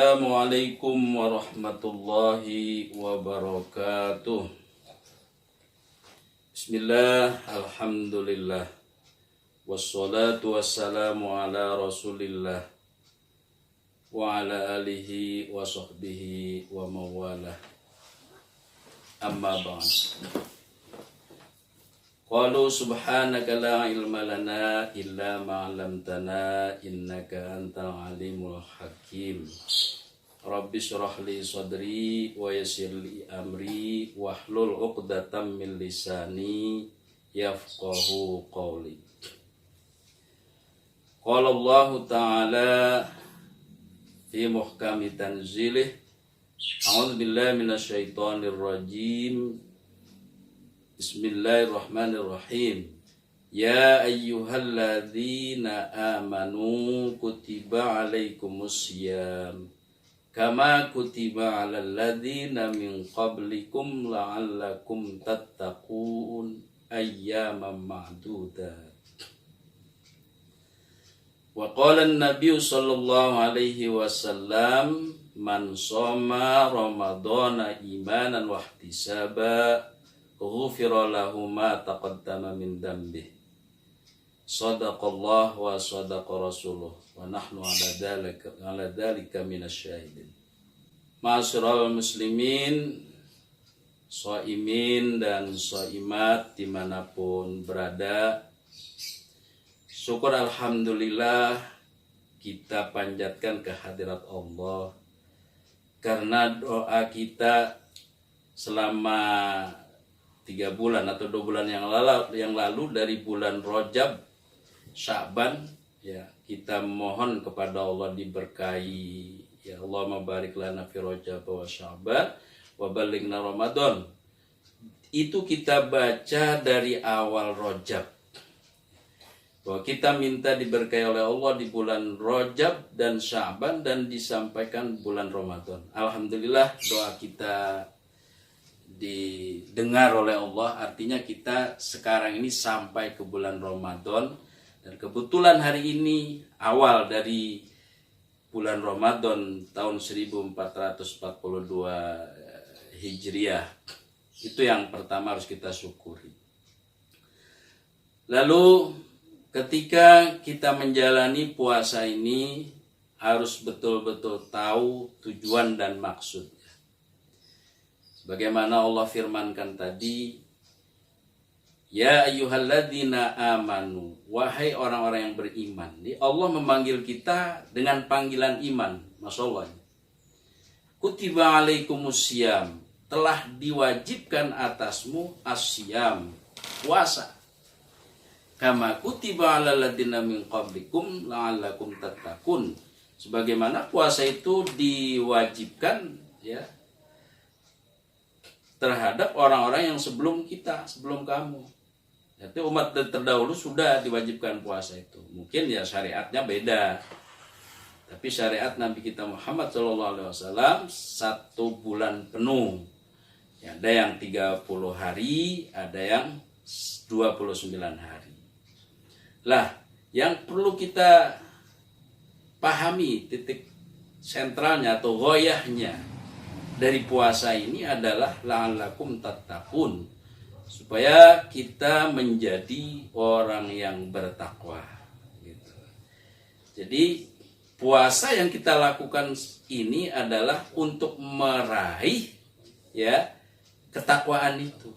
Assalamualaikum warahmatullahi wabarakatuh. Bismillah, alhamdulillah, wassalatu wassalamu ala rasulillah wa ala alihi wa sahbihi wa mawalah. Amma ba'd. Qalu subhanaka la ilma lana illa ma 'allamtana innaka antal alimul hakim. Rabbi shrah li sadri wa yassir li amri wahlul 'uqdatam min lisani yafqahu qawli. Qala Allah Ta'ala fi muhkami tanzilih, a'udzu billahi minasyaitonir rajim. Bismillahirrahmanirrahim. Ya ayyuhalladzina amanu kutiba alaikumusiyam kama kutiba alal ladzina min qablikum la'allakum tattaqun ayyaman ma'dudat. Wa qala an-nabiy sallallahu alaihi wasallam man shoma ramadhana imanan wa ihtisaba ghufira lahu ma taqaddama min dhanbihi. Shadaqallah wa shadaqa rasuluh wa nahnu ala dzalika minasyahidin. Ma'asyiral muslimin, shaimin dan shaimat dimanapun berada, syukur alhamdulillah kita panjatkan kehadirat Allah karena doa kita selama 3 bulan atau 2 bulan yang lalu dari bulan Rajab, Sya'ban, ya, kita mohon kepada Allah diberkahi. Ya Allah, mabarik lana fi Rajab wa Sya'ban wa balighna Ramadan. Itu kita baca dari awal Rajab, bahwa kita minta diberkahi oleh Allah di bulan Rajab dan Sya'ban dan disampaikan bulan Ramadan. Alhamdulillah doa kita didengar oleh Allah, artinya kita sekarang ini sampai ke bulan Ramadan, dan kebetulan hari ini awal dari bulan Ramadan tahun 1442 Hijriah. Itu yang pertama harus kita syukuri. Lalu ketika kita menjalani puasa ini harus betul-betul tahu tujuan dan maksud. Bagaimana Allah firmankan tadi, ya ayyuhalladzina amanu, wahai orang-orang yang beriman. Jadi Allah memanggil kita dengan panggilan iman. Masya Allah. Kutiba alaikumusiyam, telah diwajibkan atasmu asyam, puasa. Kama kutiba alal ladzina min qablikum la'allakum tattaqun. Sebagaimana puasa itu diwajibkan, ya, terhadap orang-orang yang sebelum kita, sebelum kamu. Jadi umat terdahulu sudah diwajibkan puasa itu. Mungkin ya syariatnya beda, tapi syariat Nabi kita Muhammad SAW 1 bulan penuh. Ya, ada yang 30 hari, ada yang 29 hari. Lah, yang perlu kita pahami titik sentralnya atau ghoyahnya dari puasa ini adalah la'allakum tattaqun, supaya kita menjadi orang yang bertakwa, gitu. Jadi puasa yang kita lakukan ini adalah untuk meraih, ya, ketakwaan itu.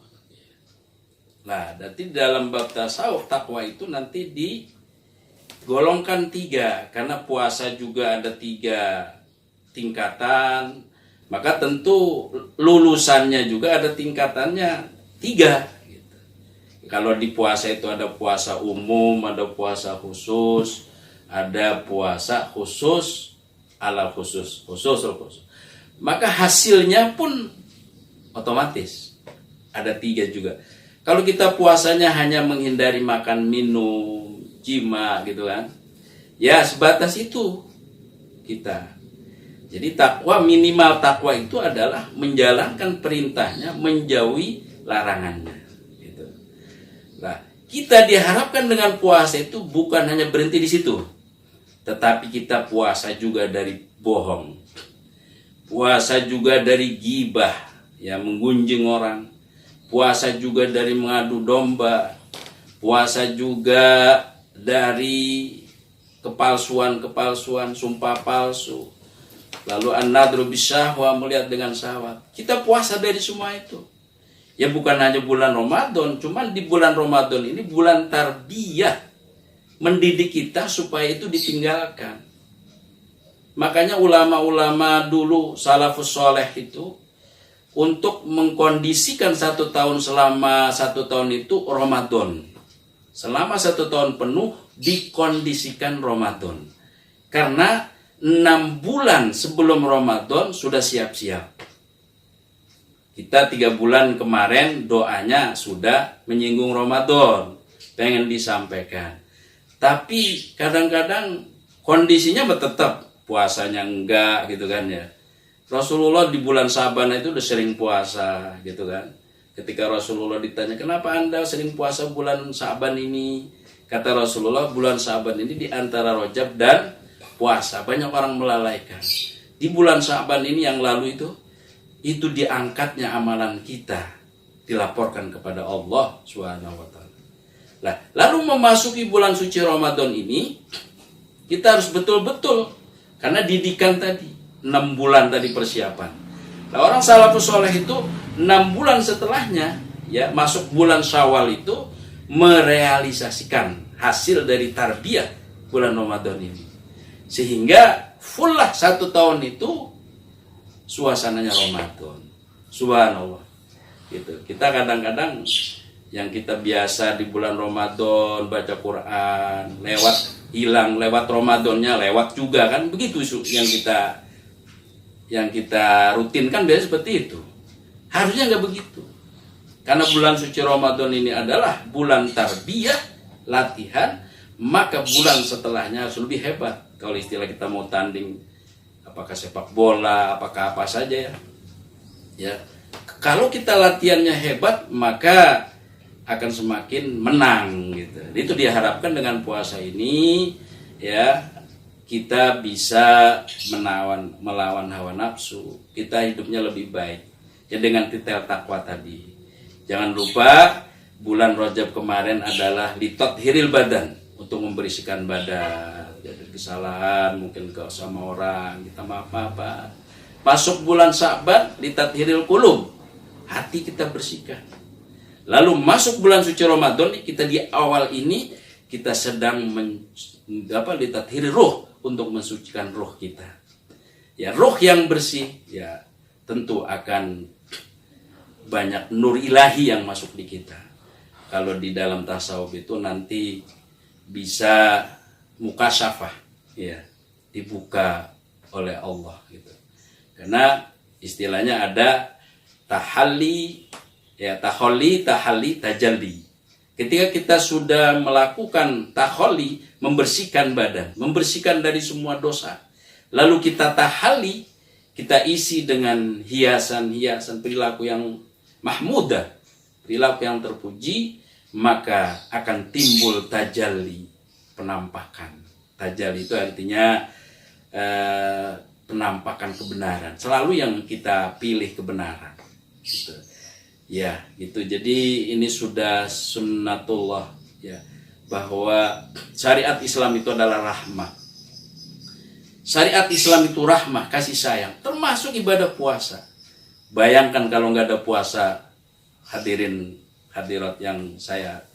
Nah, nanti dalam bab tasawuf takwa itu nanti digolongkan 3, karena puasa juga ada 3 tingkatan. Maka tentu lulusannya juga ada tingkatannya 3. Gitu. Kalau di puasa itu ada puasa umum, ada puasa khusus, ada puasa khusus ala khusus. Maka hasilnya pun otomatis ada 3 juga. Kalau kita puasanya hanya menghindari makan minum, jima gitu kan, ya sebatas itu kita. Jadi takwa, minimal takwa itu adalah menjalankan perintahnya, menjauhi larangannya. Gitu. Nah, kita diharapkan dengan puasa itu bukan hanya berhenti di situ, tetapi kita puasa juga dari bohong. puasa juga dari gibah, ya menggunjing orang, puasa juga dari mengadu domba, puasa juga dari kepalsuan, sumpah palsu, lalu an-nadru bisyahwa, melihat dengan syahwat. Kita puasa dari semua itu. Ya bukan hanya bulan Ramadan, cuman di bulan Ramadan ini bulan tarbiyah, mendidik kita supaya itu ditinggalkan. Makanya ulama-ulama dulu salafus soleh itu untuk mengkondisikan 1 tahun, selama 1 tahun itu Ramadan. Selama 1 tahun penuh dikondisikan Ramadan. Karena 6 bulan sebelum Ramadan sudah siap-siap. Kita 3 bulan kemarin doanya sudah menyinggung Ramadan, pengen disampaikan. Tapi kadang-kadang kondisinya tetap puasanya enggak gitu kan ya. Rasulullah di bulan Syaban itu udah sering puasa gitu kan. Ketika Rasulullah ditanya, kenapa anda sering puasa bulan Syaban ini? Kata Rasulullah, bulan Syaban ini di antara Rajab dan puasa. Banyak orang melalaikan. Di bulan Syaban ini yang lalu itu diangkatnya amalan kita, dilaporkan kepada Allah SWT. Nah, lalu memasuki bulan suci Ramadan ini, kita harus betul-betul, karena didikan tadi 6 bulan tadi persiapan. Nah, orang salafus soleh itu 6 bulan setelahnya, ya masuk bulan Syawal itu merealisasikan hasil dari tarbiyah bulan Ramadan ini, sehingga full lah 1 tahun itu suasananya Ramadan. Subhanallah. Gitu. Kita kadang-kadang yang kita biasa di bulan Ramadan baca Quran, lewat Ramadannya lewat juga kan, begitu yang kita rutinkan biasa seperti itu. Harusnya nggak begitu. Karena bulan suci Ramadan ini adalah bulan tarbiyah, latihan, maka bulan setelahnya harus lebih hebat. Kalau istilah kita mau tanding, apakah sepak bola, apakah apa saja ya. Ya, kalau kita latihannya hebat, maka akan semakin menang gitu. Itu diharapkan dengan puasa ini, ya kita bisa melawan hawa nafsu. Kita hidupnya lebih baik. Ya dengan titel takwa tadi. Jangan lupa bulan Rajab kemarin adalah litathhiril badan, untuk membersihkan badan. Jadi kesalahan mungkin sama orang, kita maaf-maafan. Masuk bulan Sya'ban litathhiril qulub, hati kita bersihkan. Lalu masuk bulan suci Ramadan, kita di awal ini kita sedang litathhiril ruh, untuk mensucikan ruh kita. Ya, ruh yang bersih ya tentu akan banyak nur ilahi yang masuk di kita. Kalau di dalam tasawuf itu nanti bisa mukasyafah, ya, dibuka oleh Allah gitu. Karena istilahnya ada tahalli, ya tahalli, tajalli. Ketika kita sudah melakukan tahalli, membersihkan badan, membersihkan dari semua dosa, lalu kita tahalli, kita isi dengan hiasan-hiasan perilaku yang mahmudah, perilaku yang terpuji, maka akan timbul tajalli, penampakan. Tajalli itu artinya penampakan kebenaran. Selalu yang kita pilih kebenaran. Gitu. Ya, gitu. Jadi ini sudah sunnatullah, ya, bahwa syariat Islam itu adalah rahmah. Syariat Islam itu rahmah, kasih sayang, termasuk ibadah puasa. Bayangkan kalau nggak ada puasa, hadirat yang saya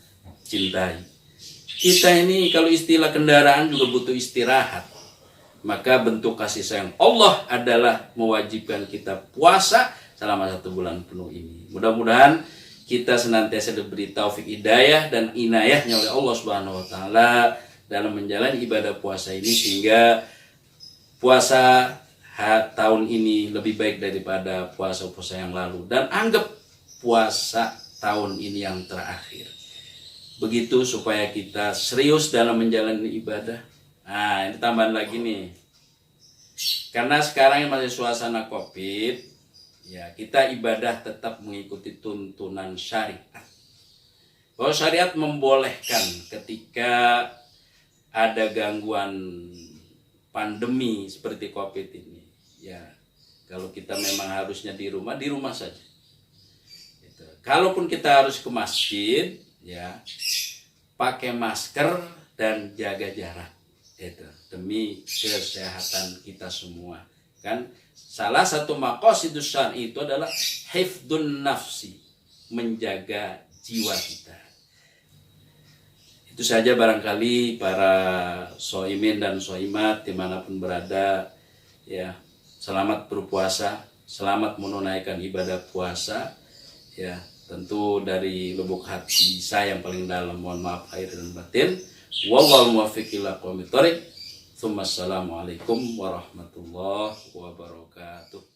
cintai. Kita ini kalau istilah kendaraan juga butuh istirahat. Maka bentuk kasih sayang Allah adalah mewajibkan kita puasa selama 1 bulan penuh ini. Mudah-mudahan kita senantiasa diberi taufik hidayah dan inayahnya oleh Allah Subhanahu wa taala dalam menjalani ibadah puasa ini, sehingga puasa tahun ini lebih baik daripada puasa-puasa yang lalu, dan anggap puasa tahun ini yang terakhir. Begitu supaya kita serius dalam menjalani ibadah. Nah, ini tambahan lagi nih. Karena sekarang yang masih suasana Covid, ya kita ibadah tetap mengikuti tuntunan syariat. Bahwa syariat membolehkan ketika ada gangguan pandemi seperti Covid ini, ya Kalau kita memang harusnya di rumah saja. Gitu. Kalaupun kita harus ke masjid, ya pakai masker dan jaga jarak. Itu demi kesehatan kita semua. Kan salah satu maqasidus syar'i itu adalah hifdun nafsi, menjaga jiwa kita. Itu saja barangkali para soimin dan soimat dimanapun berada, ya selamat berpuasa, selamat menunaikan ibadah puasa. Ya, tentu dari lubuk hati saya yang paling dalam, mohon maaf lahir dan batin. Wallahul muwaffiq ila aqwamit thoriq. Assalamualaikum warahmatullahi wabarakatuh.